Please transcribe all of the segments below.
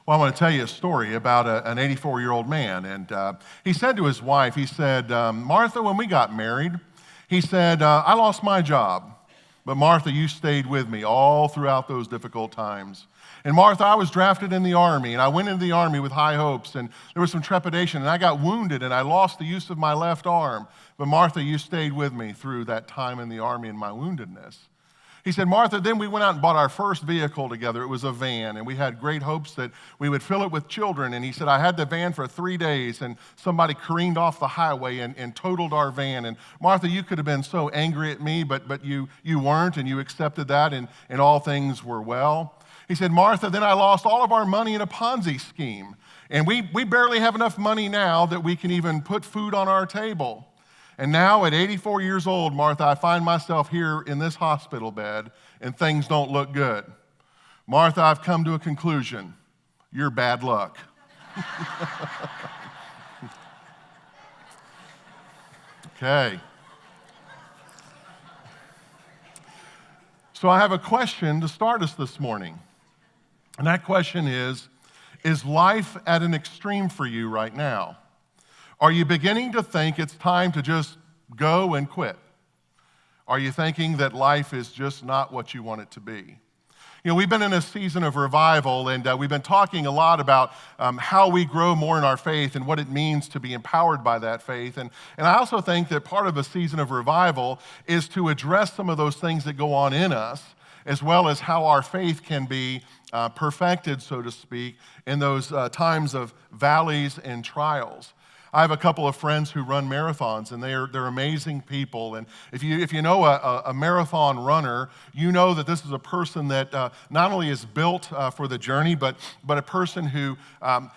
Well, I want to tell you a story about an 84-year-old man. And he said to his wife, he said, Martha, when we got married, he said, I lost my job. But Martha, you stayed with me all throughout those difficult times. And Martha, I was drafted in the Army, and I went into the Army with high hopes, and there was some trepidation, and I got wounded, and I lost the use of my left arm. But Martha, you stayed with me through that time in the Army and my woundedness. He said, Martha, then we went out and bought our first vehicle together. It was a van, and we had great hopes that we would fill it with children. And he said, I had the van for 3 days, and somebody careened off the highway and totaled our van. And Martha, you could have been so angry at me, but you weren't, and you accepted that, and all things were well. He said, Martha, then I lost all of our money in a Ponzi scheme. And we barely have enough money now that we can even put food on our table. And now at 84 years old, Martha, I find myself here in this hospital bed, and things don't look good. Martha, I've come to a conclusion. You're bad luck. Okay. So I have a question to start us this morning. And that question is life at an extreme for you right now? Are you beginning to think it's time to just go and quit? Are you thinking that life is just not what you want it to be? You know, we've been in a season of revival, and we've been talking a lot about how we grow more in our faith and what it means to be empowered by that faith. And I also think that part of a season of revival is to address some of those things that go on in us, as well as how our faith can be perfected, so to speak, in those times of valleys and trials. I have a couple of friends who run marathons, and they're amazing people. And if you know a marathon runner, you know that this is a person that not only is built for the journey, but a person who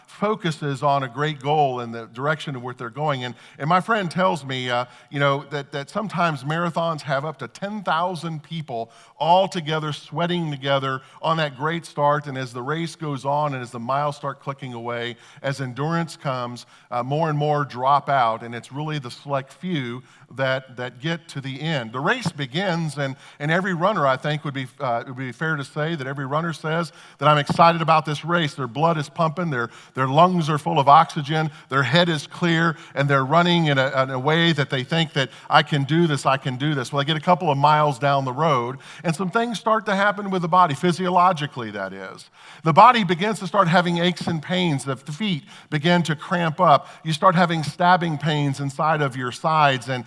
focuses on a great goal in the direction of what they're going. And my friend tells me, that sometimes marathons have up to 10,000 people all together, sweating together on that great start. And as the race goes on, and as the miles start clicking away, as endurance comes, more and more drop out, and it's really the select few that get to the end. The race begins, and every runner, I think, it would be fair to say that every runner says that I'm excited about this race. Their blood is pumping, their lungs are full of oxygen, their head is clear, and they're running in a way that they think that I can do this. Well, they get a couple of miles down the road, and some things start to happen with the body, physiologically, that is. The body begins to start having aches and pains. The feet begin to cramp up. You start having stabbing pains inside of your sides, and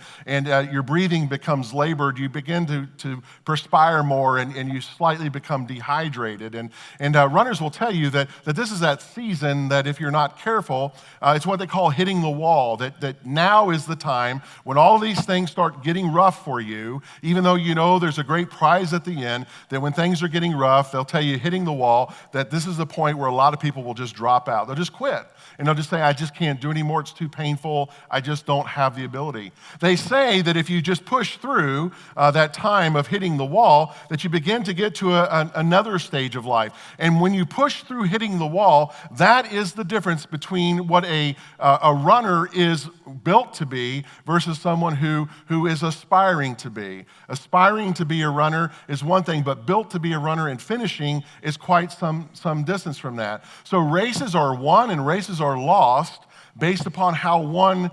your breathing becomes labored. You begin to perspire more, and you slightly become dehydrated. And runners will tell you that this is that season that if you're not careful, it's what they call hitting the wall, that now is the time when all these things start getting rough for you, even though you know there's a great prize at the end, that when things are getting rough, they'll tell you hitting the wall, that this is the point where a lot of people will just drop out. They'll just quit. And they'll just say, I just can't do anymore. It's too painful. I just don't have the ability. They say that if you just push through that time of hitting the wall, that you begin to get to another stage of life. And when you push through hitting the wall, that is the difference between what a runner is built to be versus someone who is aspiring to be. Aspiring to be a runner is one thing, but built to be a runner and finishing is quite some distance from that. So races are won and races are lost based upon how one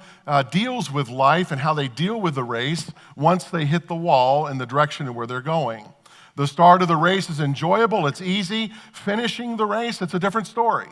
deals with life and how they deal with the race once they hit the wall in the direction of where they're going. The start of the race is enjoyable, it's easy. Finishing the race, it's a different story.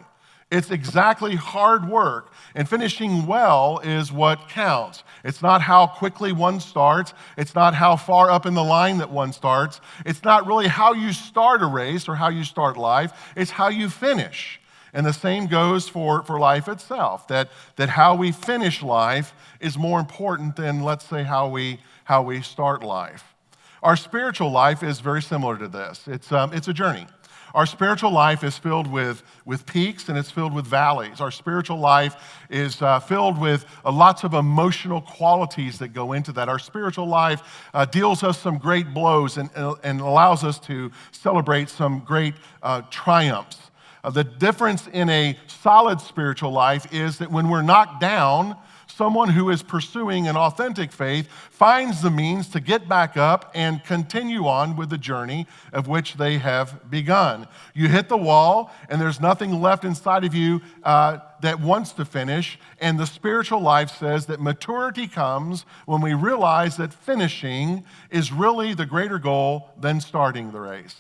It's exactly hard work, and finishing well is what counts. It's not how quickly one starts. It's not how far up in the line that one starts. It's not really how you start a race or how you start life. It's how you finish. And the same goes for life itself, that how we finish life is more important than, let's say, how we start life. Our spiritual life is very similar to this. It's a journey. Our spiritual life is filled with peaks and it's filled with valleys. Our spiritual life is filled with lots of emotional qualities that go into that. Our spiritual life deals us some great blows and allows us to celebrate some great triumphs. The difference in a solid spiritual life is that when we're knocked down, Someone who is pursuing an authentic faith finds the means to get back up and continue on with the journey of which they have begun. You hit the wall, and there's nothing left inside of you that wants to finish. And the spiritual life says that maturity comes when we realize that finishing is really the greater goal than starting the race.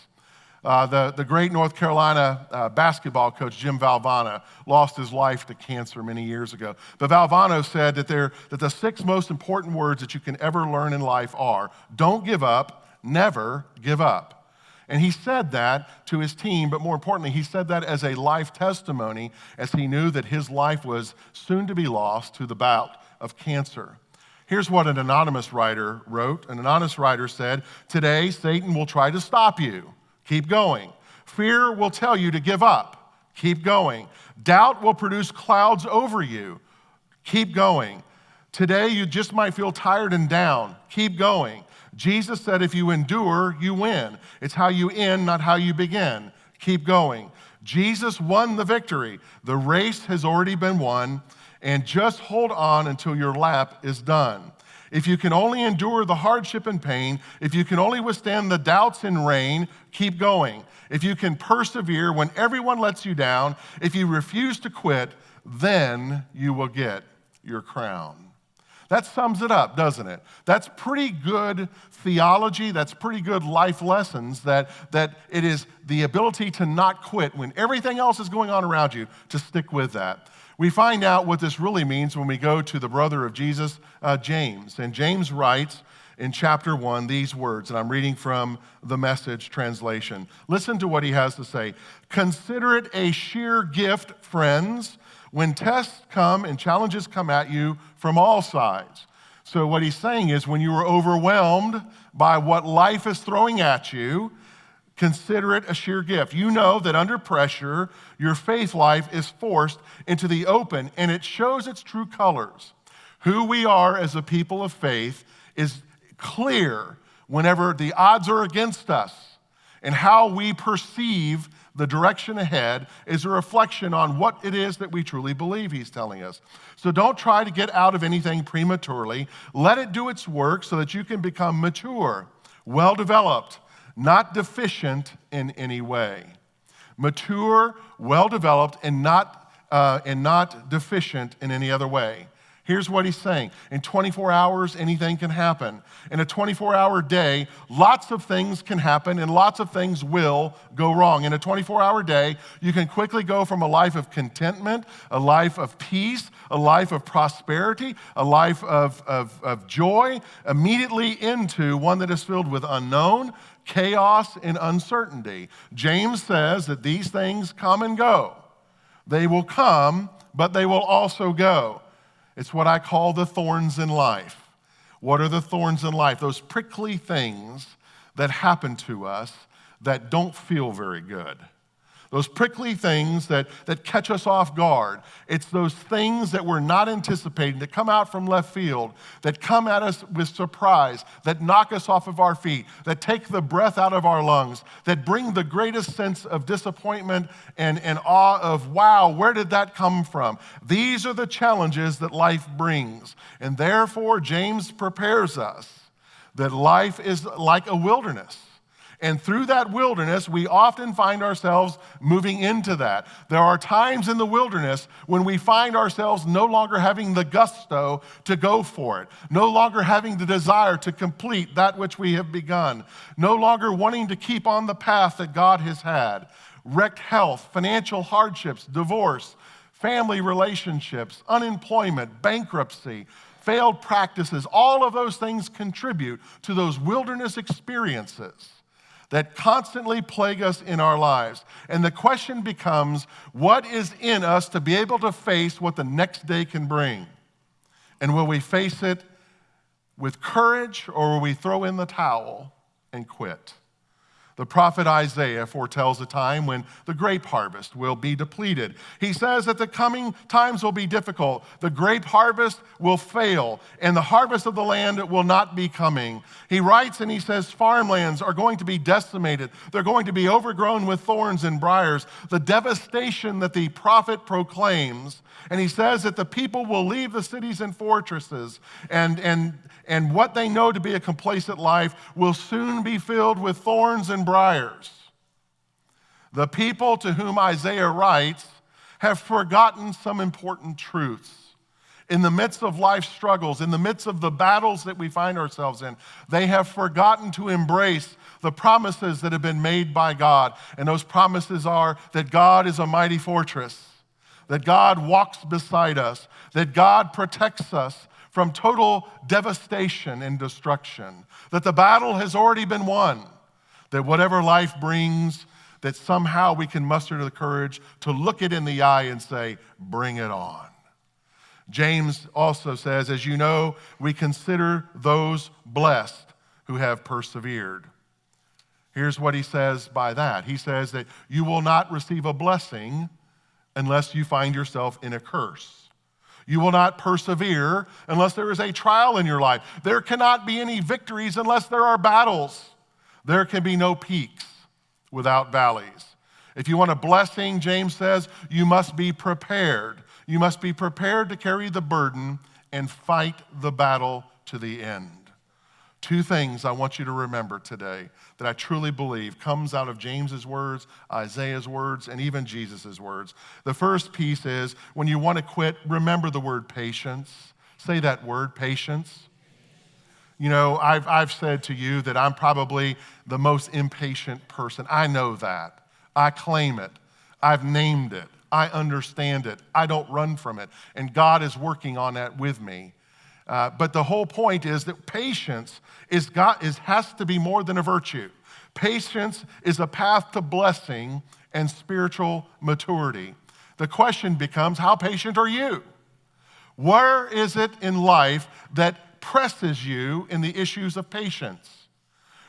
The great North Carolina basketball coach, Jim Valvano, lost his life to cancer many years ago. But Valvano said that the 6 most important words that you can ever learn in life are, don't give up, never give up. And he said that to his team, but more importantly, he said that as a life testimony, as he knew that his life was soon to be lost to the bout of cancer. Here's what an anonymous writer wrote. An anonymous writer said, today, Satan will try to stop you. Keep going. Fear will tell you to give up. Keep going. Doubt will produce clouds over you. Keep going. Today, you just might feel tired and down. Keep going. Jesus said, if you endure, you win. It's how you end, not how you begin. Keep going. Jesus won the victory. The race has already been won, and just hold on until your lap is done. If you can only endure the hardship and pain, if you can only withstand the doubts and rain, keep going. If you can persevere when everyone lets you down, if you refuse to quit, then you will get your crown. That sums it up, doesn't it? That's pretty good theology. That's pretty good life lessons, that it is the ability to not quit when everything else is going on around you, to stick with that. We find out what this really means when we go to the brother of Jesus, James. And James writes in chapter 1 these words, and I'm reading from the Message translation. Listen to what he has to say. Consider it a sheer gift, friends, when tests come and challenges come at you from all sides. So what he's saying is when you are overwhelmed by what life is throwing at you, consider it a sheer gift. You know that under pressure, your faith life is forced into the open, and it shows its true colors. Who we are as a people of faith is clear whenever the odds are against us, and how we perceive the direction ahead is a reflection on what it is that we truly believe, he's telling us. So don't try to get out of anything prematurely. Let it do its work so that you can become mature, well-developed, not deficient in any way. Mature, well-developed, and not deficient in any other way. Here's what he's saying. In 24 hours, anything can happen. In a 24-hour day, lots of things can happen and lots of things will go wrong. In a 24-hour day, you can quickly go from a life of contentment, a life of peace, a life of prosperity, a life of joy, immediately into one that is filled with unknown, chaos, and uncertainty. James says that these things come and go. They will come, but they will also go. It's what I call the thorns in life. What are the thorns in life? Those prickly things that happen to us that don't feel very good. Those prickly things that catch us off guard. It's those things that we're not anticipating, that come out from left field, that come at us with surprise, that knock us off of our feet, that take the breath out of our lungs, that bring the greatest sense of disappointment and awe of, wow, where did that come from? These are the challenges that life brings. And therefore, James prepares us that life is like a wilderness. And through that wilderness, we often find ourselves moving into that. There are times in the wilderness when we find ourselves no longer having the gusto to go for it, no longer having the desire to complete that which we have begun, no longer wanting to keep on the path that God has had. Wrecked health, financial hardships, divorce, family relationships, unemployment, bankruptcy, failed practices, all of those things contribute to those wilderness experiences that constantly plague us in our lives. And the question becomes, what is in us to be able to face what the next day can bring? And will we face it with courage, or will we throw in the towel and quit? The prophet Isaiah foretells a time when the grape harvest will be depleted. He says that the coming times will be difficult. The grape harvest will fail, and the harvest of the land will not be coming. He writes and he says farmlands are going to be decimated. They're going to be overgrown with thorns and briars. The devastation that the prophet proclaims, and he says that the people will leave the cities and fortresses, and what they know to be a complacent life will soon be filled with thorns and briars. The people to whom Isaiah writes have forgotten some important truths. In the midst of life's struggles, in the midst of the battles that we find ourselves in, they have forgotten to embrace the promises that have been made by God. And those promises are that God is a mighty fortress, that God walks beside us, that God protects us from total devastation and destruction, that the battle has already been won, that whatever life brings, that somehow we can muster the courage to look it in the eye and say, bring it on. James also says, as you know, we consider those blessed who have persevered. Here's what he says by that. He says that you will not receive a blessing unless you find yourself in a curse. You will not persevere unless there is a trial in your life. There cannot be any victories unless there are battles. There can be no peaks without valleys. If you want a blessing, James says, you must be prepared. You must be prepared to carry the burden and fight the battle to the end. Two things I want you to remember today that I truly believe comes out of James's words, Isaiah's words, and even Jesus' words. The first piece is when you want to quit, remember the word patience. Say that word, patience. You know, I've said to you that I'm probably the most impatient person. I know that. I claim it. I've named it. I understand it. I don't run from it. And God is working on that with me. But the whole point is that patience has to be more than a virtue. Patience is a path to blessing and spiritual maturity. The question becomes, how patient are you? Where is it in life that presses you in the issues of patience?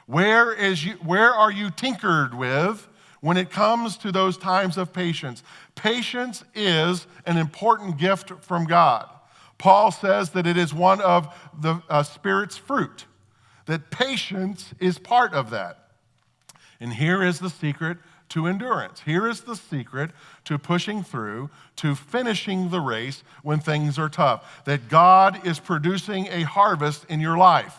Where are you tinkered with when it comes to those times of patience? Patience is an important gift from God. Paul says that it is one of the Spirit's fruit, that patience is part of that. And here is the secret to endurance. Here is the secret to pushing through, to finishing the race when things are tough, that God is producing a harvest in your life.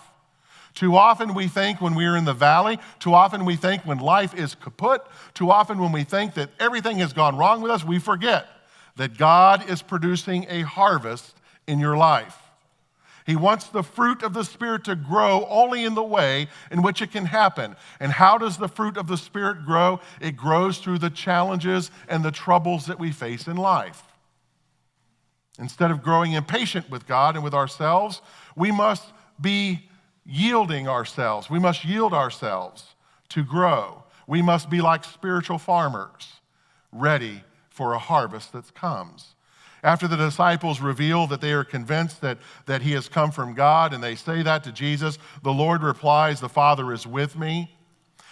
Too often we think when we're in the valley, too often we think when life is kaput, too often when we think that everything has gone wrong with us, we forget that God is producing a harvest in your life. He wants the fruit of the Spirit to grow only in the way in which it can happen. And how does the fruit of the Spirit grow? It grows through the challenges and the troubles that we face in life. Instead of growing impatient with God and with ourselves, we must be yielding ourselves. We must yield ourselves to grow. We must be like spiritual farmers, ready for a harvest that comes. After the disciples reveal that they are convinced that he has come from God, and they say that to Jesus, the Lord replies, "The Father is with me."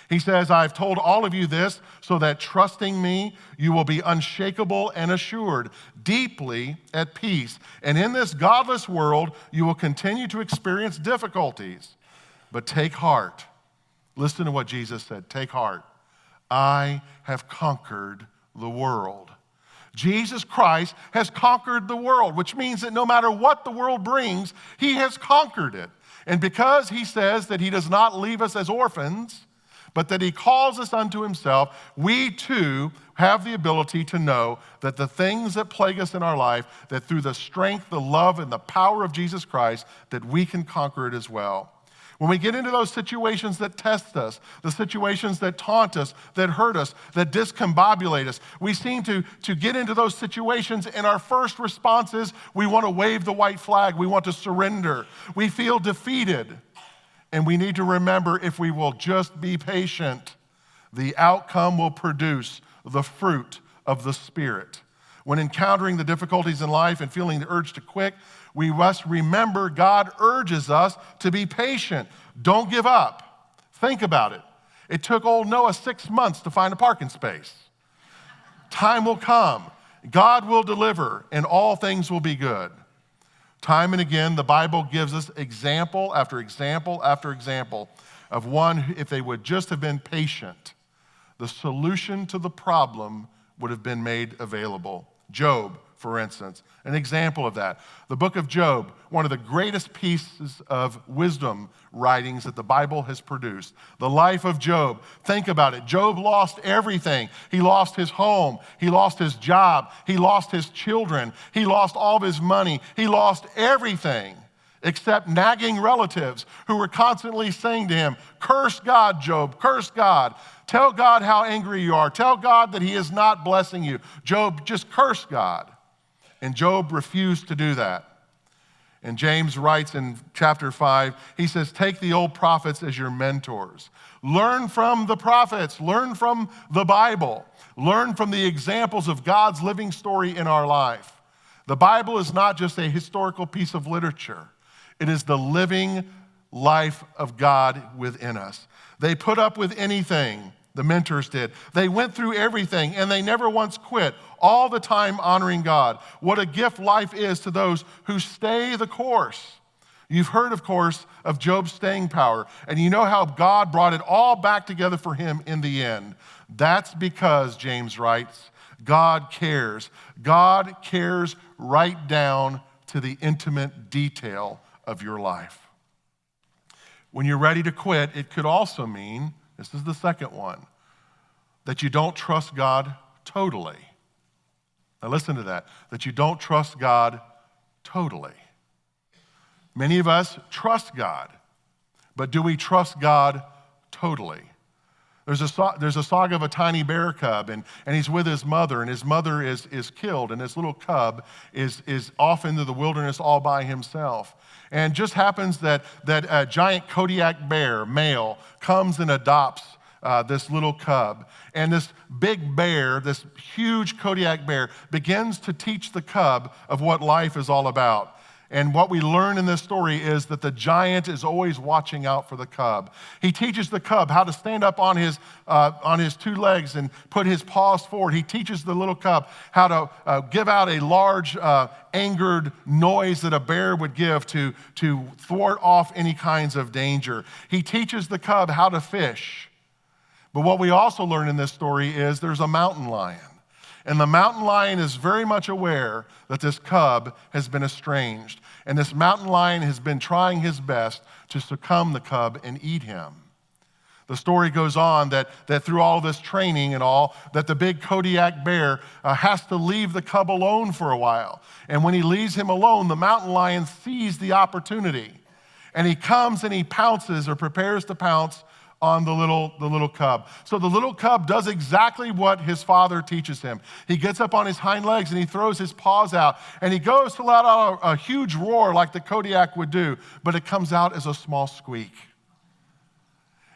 He says, "I've told all of you this so that trusting me, you will be unshakable and assured, deeply at peace. And in this godless world, you will continue to experience difficulties. But take heart." Listen to what Jesus said. Take heart. I have conquered the world. Jesus Christ has conquered the world, which means that no matter what the world brings, he has conquered it. And because he says that he does not leave us as orphans, but that he calls us unto himself, we too have the ability to know that the things that plague us in our life, that through the strength, the love, and the power of Jesus Christ, that we can conquer it as well. When we get into those situations that test us, the situations that taunt us, that hurt us, that discombobulate us, we seem to get into those situations, and our first response is we want to wave the white flag. We want to surrender. We feel defeated. And we need to remember, if we will just be patient, the outcome will produce the fruit of the Spirit. When encountering the difficulties in life and feeling the urge to quit, we must remember God urges us to be patient. Don't give up. Think about it. It took old Noah 6 months to find a parking space. Time will come. God will deliver, and all things will be good. Time and again, the Bible gives us example after example after example of one who, if they would just have been patient, the solution to the problem would have been made available. Job, for instance, an example of that. The book of Job, one of the greatest pieces of wisdom writings that the Bible has produced. The life of Job. Think about it. Job lost everything. He lost his home. He lost his job. He lost his children. He lost all of his money. He lost everything except nagging relatives who were constantly saying to him, curse God, Job, curse God. Tell God how angry you are. Tell God that he is not blessing you. Job, just curse God. And Job refused to do that. And James writes in chapter 5, he says, take the old prophets as your mentors. Learn from the prophets. Learn from the Bible. Learn from the examples of God's living story in our life. The Bible is not just a historical piece of literature. It is the living life of God within us. They put up with anything, the mentors did. They went through everything, and they never once quit, all the time honoring God. What a gift life is to those who stay the course. You've heard, of course, of Job's staying power, and you know how God brought it all back together for him in the end. That's because, James writes, God cares. God cares right down to the intimate detail of your life. When you're ready to quit, it could also mean, this is the second one, that you don't trust God totally. Now listen to that you don't trust God totally. Many of us trust God, but do we trust God totally? There's a saga of a tiny bear cub, and he's with his mother, and his mother is killed, and this little cub is off into the wilderness all by himself. And just happens that a giant Kodiak bear, male, comes and adopts this little cub. And this big bear, this huge Kodiak bear, begins to teach the cub of what life is all about. And what we learn in this story is that the giant is always watching out for the cub. He teaches the cub how to stand up on his 2 legs and put his paws forward. He teaches the little cub how to give out a large angered noise that a bear would give to thwart off any kinds of danger. He teaches the cub how to fish. But what we also learn in this story is there's a mountain lion. And the mountain lion is very much aware that this cub has been estranged. And this mountain lion has been trying his best to succumb the cub and eat him. The story goes on that through all this training and all, that the big Kodiak bear has to leave the cub alone for a while. And when he leaves him alone, the mountain lion sees the opportunity. And he comes and he pounces or prepares to pounce on the little cub. So the little cub does exactly what his father teaches him. He gets up on his hind legs and he throws his paws out, and he goes to let out a huge roar like the Kodiak would do, but it comes out as a small squeak.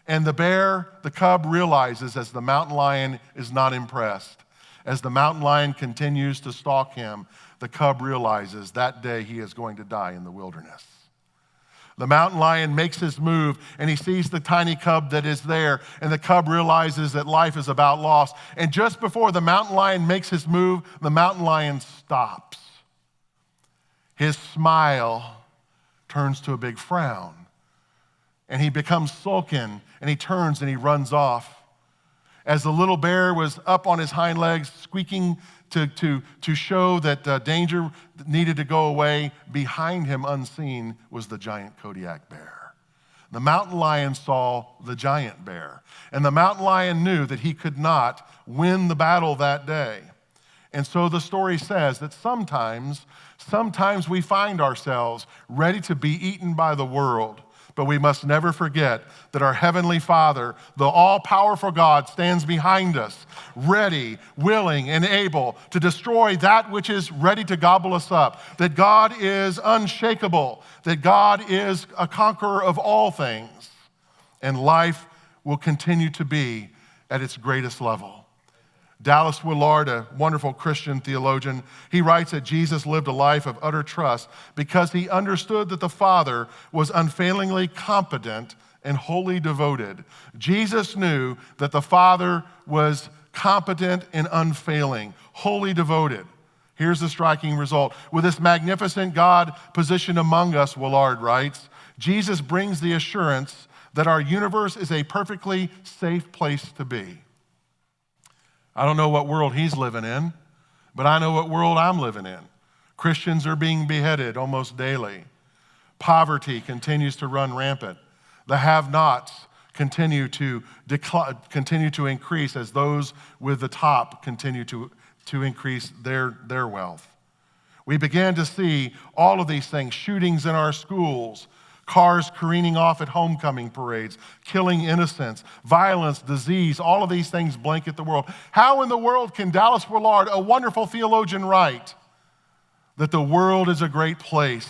And the cub realizes as the mountain lion is not impressed. As the mountain lion continues to stalk him, the cub realizes that day he is going to die in the wilderness. The mountain lion makes his move, and he sees the tiny cub that is there, and the cub realizes that life is about loss. And just before the mountain lion makes his move, the mountain lion stops. His smile turns to a big frown, and he becomes sullen, and he turns and he runs off. As the little bear was up on his hind legs, squeaking to show that danger needed to go away, behind him unseen was the giant Kodiak bear. The mountain lion saw the giant bear, and the mountain lion knew that he could not win the battle that day. And so the story says that sometimes we find ourselves ready to be eaten by the world. But we must never forget that our Heavenly Father, the all-powerful God, stands behind us, ready, willing, and able to destroy that which is ready to gobble us up, that God is unshakable, that God is a conqueror of all things, and life will continue to be at its greatest level. Dallas Willard, a wonderful Christian theologian, he writes that Jesus lived a life of utter trust because he understood that the Father was unfailingly competent and wholly devoted. Jesus knew that the Father was competent and unfailing, wholly devoted. Here's the striking result. With this magnificent God positioned among us, Willard writes, Jesus brings the assurance that our universe is a perfectly safe place to be. I don't know what world he's living in, but I know what world I'm living in. Christians are being beheaded almost daily. Poverty continues to run rampant. The have-nots continue to increase as those with the top continue to increase their wealth. We began to see all of these things, shootings in our schools, cars careening off at homecoming parades, killing innocents, violence, disease, all of these things blanket the world. How in the world can Dallas Willard, a wonderful theologian, write that the world is a great place,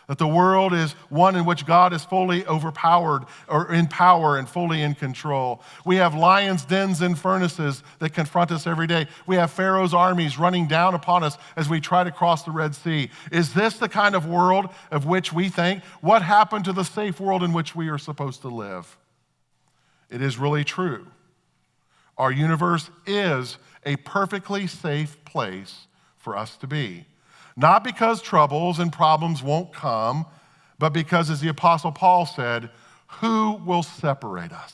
that the world is one in which God is fully overpowered or in power and fully in control? We have lions' dens and furnaces that confront us every day. We have Pharaoh's armies running down upon us as we try to cross the Red Sea. Is this the kind of world of which we think? What happened to the safe world in which we are supposed to live? It is really true. Our universe is a perfectly safe place for us to be. Not because troubles and problems won't come, but because, as the Apostle Paul said, who will separate us?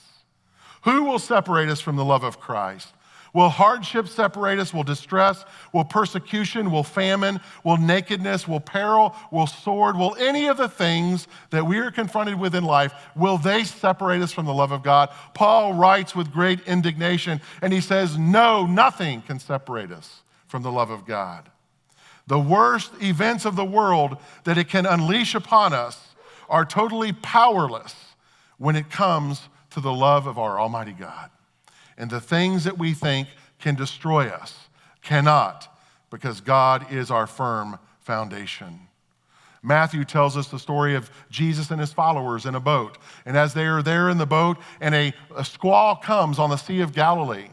Who will separate us from the love of Christ? Will hardship separate us? Will distress? Will persecution? Will famine? Will nakedness? Will peril? Will sword? Will any of the things that we are confronted with in life, will they separate us from the love of God? Paul writes with great indignation, and he says, no, nothing can separate us from the love of God. The worst events of the world that it can unleash upon us are totally powerless when it comes to the love of our Almighty God. And the things that we think can destroy us cannot, because God is our firm foundation. Matthew tells us the story of Jesus and his followers in a boat. And as they are there in the boat, and a squall comes on the Sea of Galilee.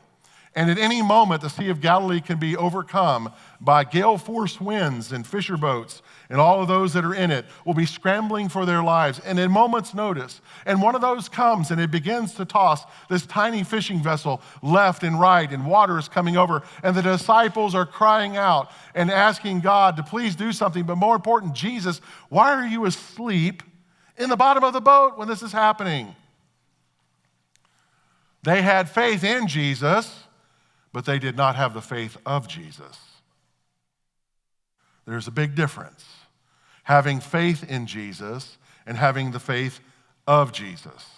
And at any moment, the Sea of Galilee can be overcome by gale force winds, and fisher boats and all of those that are in it will be scrambling for their lives. And at a moment's notice, and one of those comes and it begins to toss this tiny fishing vessel left and right, and water is coming over. And the disciples are crying out and asking God to please do something. But more important, Jesus, why are you asleep in the bottom of the boat when this is happening? They had faith in Jesus, but they did not have the faith of Jesus. There's a big difference. Having faith in Jesus and having the faith of Jesus.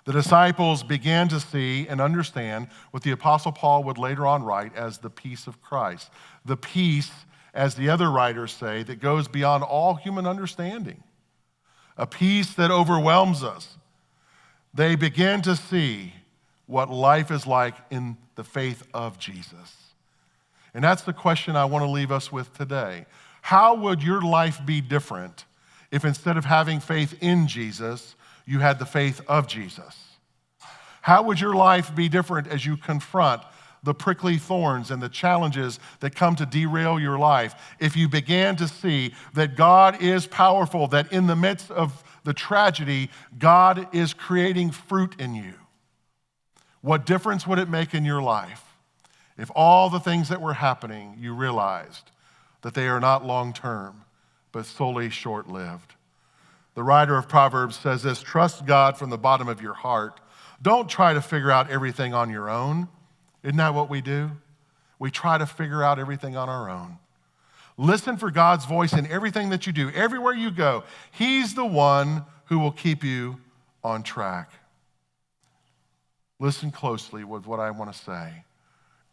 The disciples began to see and understand what the Apostle Paul would later on write as the peace of Christ. The peace, as the other writers say, that goes beyond all human understanding. A peace that overwhelms us. They begin to see what life is like in the faith of Jesus. And that's the question I want to leave us with today. How would your life be different if instead of having faith in Jesus, you had the faith of Jesus? How would your life be different as you confront the prickly thorns and the challenges that come to derail your life if you began to see that God is powerful, that in the midst of the tragedy, God is creating fruit in you? What difference would it make in your life if all the things that were happening, you realized that they are not long-term, but solely short-lived? The writer of Proverbs says this: trust God from the bottom of your heart. Don't try to figure out everything on your own. Isn't that what we do? We try to figure out everything on our own. Listen for God's voice in everything that you do. Everywhere you go, He's the one who will keep you on track. Listen closely with what I want to say.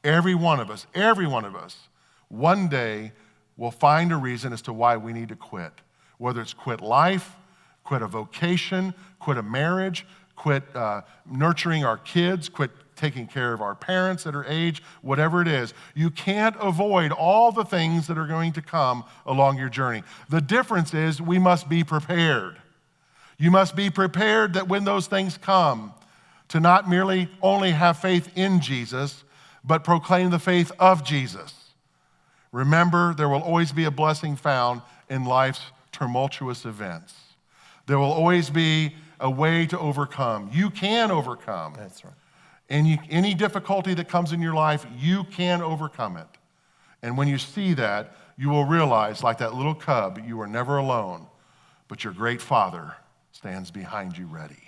Every one of us, one day will find a reason as to why we need to quit. Whether it's quit life, quit a vocation, quit a marriage, quit nurturing our kids, quit taking care of our parents at our age, whatever it is. You can't avoid all the things that are going to come along your journey. The difference is we must be prepared. You must be prepared that when those things come, to not merely only have faith in Jesus, but proclaim the faith of Jesus. Remember, there will always be a blessing found in life's tumultuous events. There will always be a way to overcome. You can overcome. That's right. And any difficulty that comes in your life, you can overcome it. And when you see that, you will realize, like that little cub, you are never alone, but your great Father stands behind you ready.